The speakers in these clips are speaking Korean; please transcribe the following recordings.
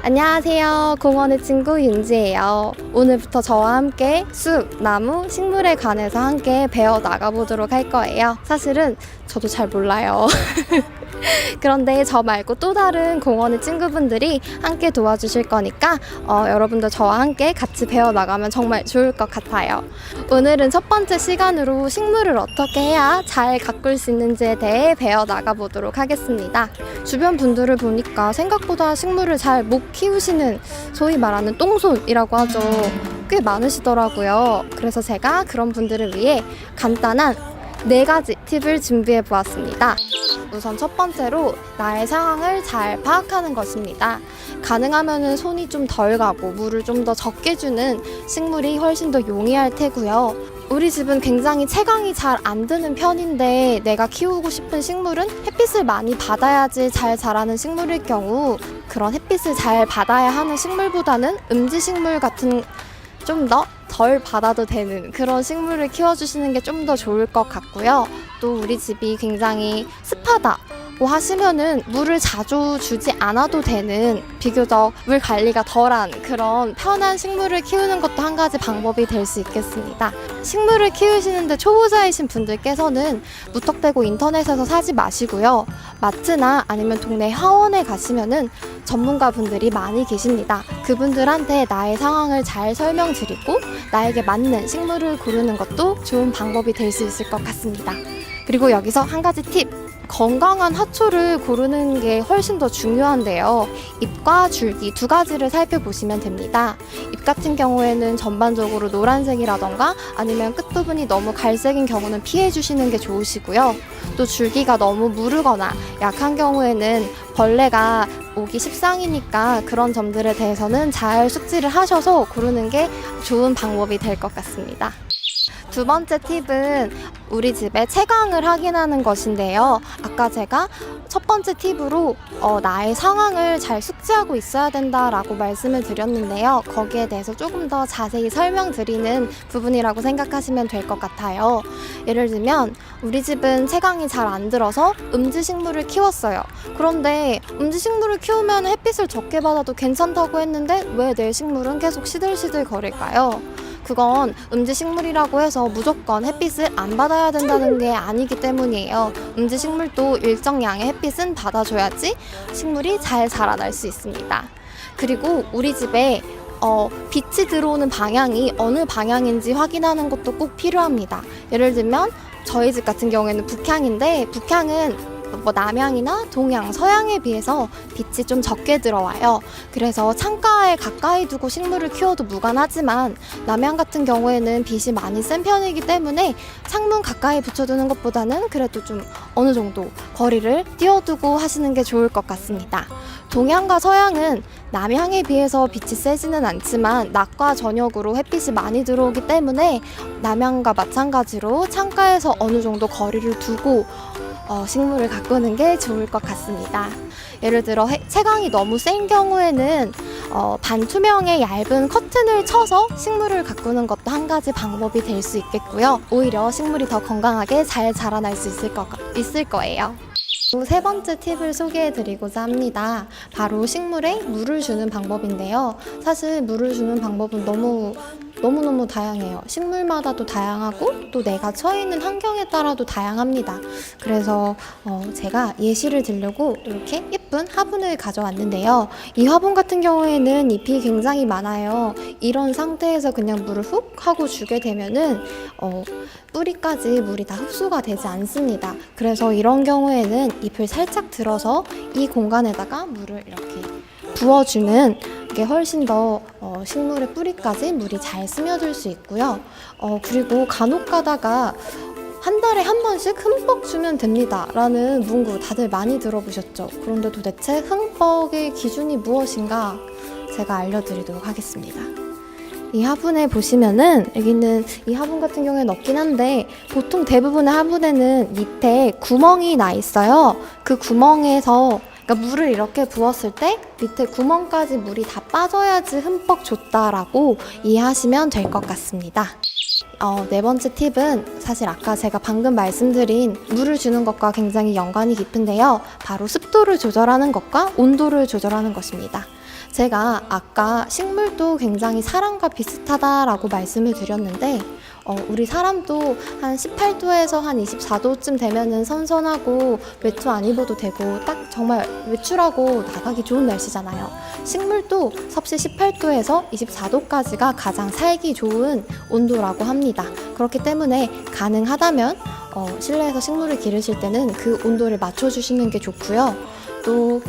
안녕하세요. 공원의 친구 윤지예요. 오늘부터 저와 함께 숲, 나무, 식물에 관해서 함께 배워 나가보도록 할 거예요. 사실은 저도 잘 몰라요. 그런데 저 말고 또 다른 공원의 친구분들이 함께 도와주실 거니까 여러분도 저와 함께 같이 배워나가면 정말 좋을 것 같아요. 오늘은 첫 번째 시간으로 식물을 어떻게 해야 잘 가꿀 수 있는지에 대해 배워나가 보도록 하겠습니다. 주변 분들을 보니까 생각보다 식물을 잘 못 키우시는 소위 말하는 똥손이라고 하죠. 꽤 많으시더라고요. 그래서 제가 그런 분들을 위해 간단한 4가지 팁을 준비해 보았습니다. 우선 첫 번째로 나의 상황을 잘 파악하는 것입니다. 가능하면 손이 좀 덜 가고 물을 좀 더 적게 주는 식물이 훨씬 더 용이할 테고요. 우리 집은 굉장히 채광이 잘 안 드는 편인데 내가 키우고 싶은 식물은 햇빛을 많이 받아야지 잘 자라는 식물일 경우 그런 햇빛을 잘 받아야 하는 식물보다는 음지식물 같은 좀 더 덜 받아도 되는 그런 식물을 키워주시는 게 좀 더 좋을 것 같고요. 또 우리 집이 굉장히 습하다고 하시면은 물을 자주 주지 않아도 되는 비교적 물 관리가 덜한 그런 편한 식물을 키우는 것도 한 가지 방법이 될 수 있겠습니다. 식물을 키우시는데 초보자이신 분들께서는 무턱대고 인터넷에서 사지 마시고요. 마트나 아니면 동네 화원에 가시면은 전문가 분들이 많이 계십니다. 그분들한테 나의 상황을 잘 설명드리고 나에게 맞는 식물을 고르는 것도 좋은 방법이 될 수 있을 것 같습니다. 그리고 여기서 한 가지 팁! 건강한 화초를 고르는 게 훨씬 더 중요한데요. 잎과 줄기 2가지를 살펴보시면 됩니다. 잎 같은 경우에는 전반적으로 노란색이라던가 아니면 끝부분이 너무 갈색인 경우는 피해 주시는 게 좋으시고요. 또 줄기가 너무 무르거나 약한 경우에는 벌레가 오기 십상이니까 그런 점들에 대해서는 잘 숙지를 하셔서 고르는 게 좋은 방법이 될 것 같습니다. 두 번째 팁은 우리 집의 채광을 확인하는 것인데요. 아까 제가 첫 번째 팁으로 나의 상황을 잘 숙지하고 있어야 된다라고 말씀을 드렸는데요. 거기에 대해서 조금 더 자세히 설명드리는 부분이라고 생각하시면 될 것 같아요. 예를 들면 우리 집은 채광이 잘 안 들어서 음지식물을 키웠어요. 그런데 음지식물을 키우면 햇빛을 적게 받아도 괜찮다고 했는데 왜 내 식물은 계속 시들시들 거릴까요? 그건 음지식물이라고 해서 무조건 햇빛을 안 받아야 된다는 게 아니기 때문이에요. 음지식물도 일정량의 햇빛은 받아줘야지 식물이 잘 자라날 수 있습니다. 그리고 우리 집에 빛이 들어오는 방향이 어느 방향인지 확인하는 것도 꼭 필요합니다. 예를 들면 저희 집 같은 경우에는 북향인데 북향은 남향이나 동향, 서향에 비해서 빛이 좀 적게 들어와요. 그래서 창가에 가까이 두고 식물을 키워도 무관하지만 남향 같은 경우에는 빛이 많이 센 편이기 때문에 창문 가까이 붙여두는 것보다는 그래도 좀 어느 정도 거리를 띄워두고 하시는 게 좋을 것 같습니다. 동향과 서향은 남향에 비해서 빛이 세지는 않지만 낮과 저녁으로 햇빛이 많이 들어오기 때문에 남향과 마찬가지로 창가에서 어느 정도 거리를 두고 식물을 가꾸는 게 좋을 것 같습니다. 예를 들어 채광이 너무 센 경우에는 반투명의 얇은 커튼을 쳐서 식물을 가꾸는 것도 한 가지 방법이 될 수 있겠고요. 오히려 식물이 더 건강하게 잘 자라날 수 있을 거예요. 세 번째 팁을 소개해드리고자 합니다. 바로 식물에 물을 주는 방법인데요. 사실 물을 주는 방법은 너무너무 다양해요. 식물마다도 다양하고 또 내가 처해 있는 환경에 따라도 다양합니다. 그래서 제가 예시를 들려고 이렇게 예쁜 화분을 가져왔는데요. 이 화분 같은 경우에는 잎이 굉장히 많아요. 이런 상태에서 그냥 물을 훅 하고 주게 되면은 뿌리까지 물이 다 흡수가 되지 않습니다. 그래서 이런 경우에는 잎을 살짝 들어서 이 공간에다가 물을 이렇게 부어주는 게 훨씬 더 식물의 뿌리까지 물이 잘 스며들 수 있고요. 그리고 간혹 가다가 한 달에 한 번씩 흠뻑 주면 됩니다 라는 문구 다들 많이 들어보셨죠? 그런데 도대체 흠뻑의 기준이 무엇인가 제가 알려드리도록 하겠습니다. 이 화분에 보시면은 여기는 이 화분 같은 경우에는 없긴 한데 보통 대부분의 화분에는 밑에 구멍이 나 있어요. 그 구멍에서 그러니까 물을 이렇게 부었을 때 밑에 구멍까지 물이 다 빠져야지 흠뻑 줬다라고 이해하시면 될 것 같습니다. 네 번째 팁은 사실 아까 제가 방금 말씀드린 물을 주는 것과 굉장히 연관이 깊은데요. 바로 습도를 조절하는 것과 온도를 조절하는 것입니다. 제가 아까 식물도 굉장히 사람과 비슷하다라고 말씀을 드렸는데 우리 사람도 한 18도에서 한 24도쯤 되면은 선선하고 외투 안 입어도 되고 딱 정말 외출하고 나가기 좋은 날씨잖아요. 식물도 섭씨 18도에서 24도까지가 가장 살기 좋은 온도라고 합니다. 그렇기 때문에 가능하다면 실내에서 식물을 기르실 때는 그 온도를 맞춰주시는 게 좋고요. 또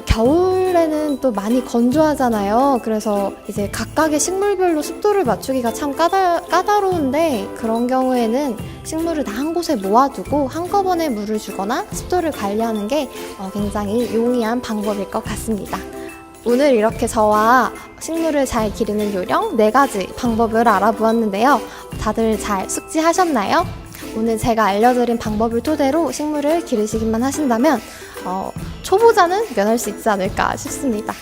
겨울에는 또 많이 건조하잖아요. 그래서 이제 각각의 식물별로 습도를 맞추기가 참 까다로운데 그런 경우에는 식물을 다 한 곳에 모아두고 한꺼번에 물을 주거나 습도를 관리하는 게 굉장히 용이한 방법일 것 같습니다. 오늘 이렇게 저와 식물을 잘 기르는 요령 4가지 방법을 알아보았는데요. 다들 잘 숙지하셨나요? 오늘 제가 알려드린 방법을 토대로 식물을 기르시기만 하신다면 초보자는 면할 수 있지 않을까 싶습니다.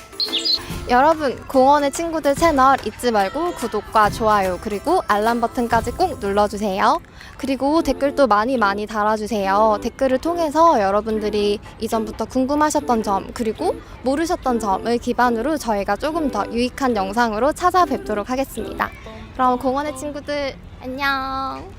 여러분, 공원의 친구들 채널 잊지 말고 구독과 좋아요 그리고 알람 버튼까지 꼭 눌러주세요. 그리고 댓글도 많이 달아주세요. 댓글을 통해서 여러분들이 이전부터 궁금하셨던 점 그리고 모르셨던 점을 기반으로 저희가 조금 더 유익한 영상으로 찾아뵙도록 하겠습니다. 그럼 공원의 친구들 안녕.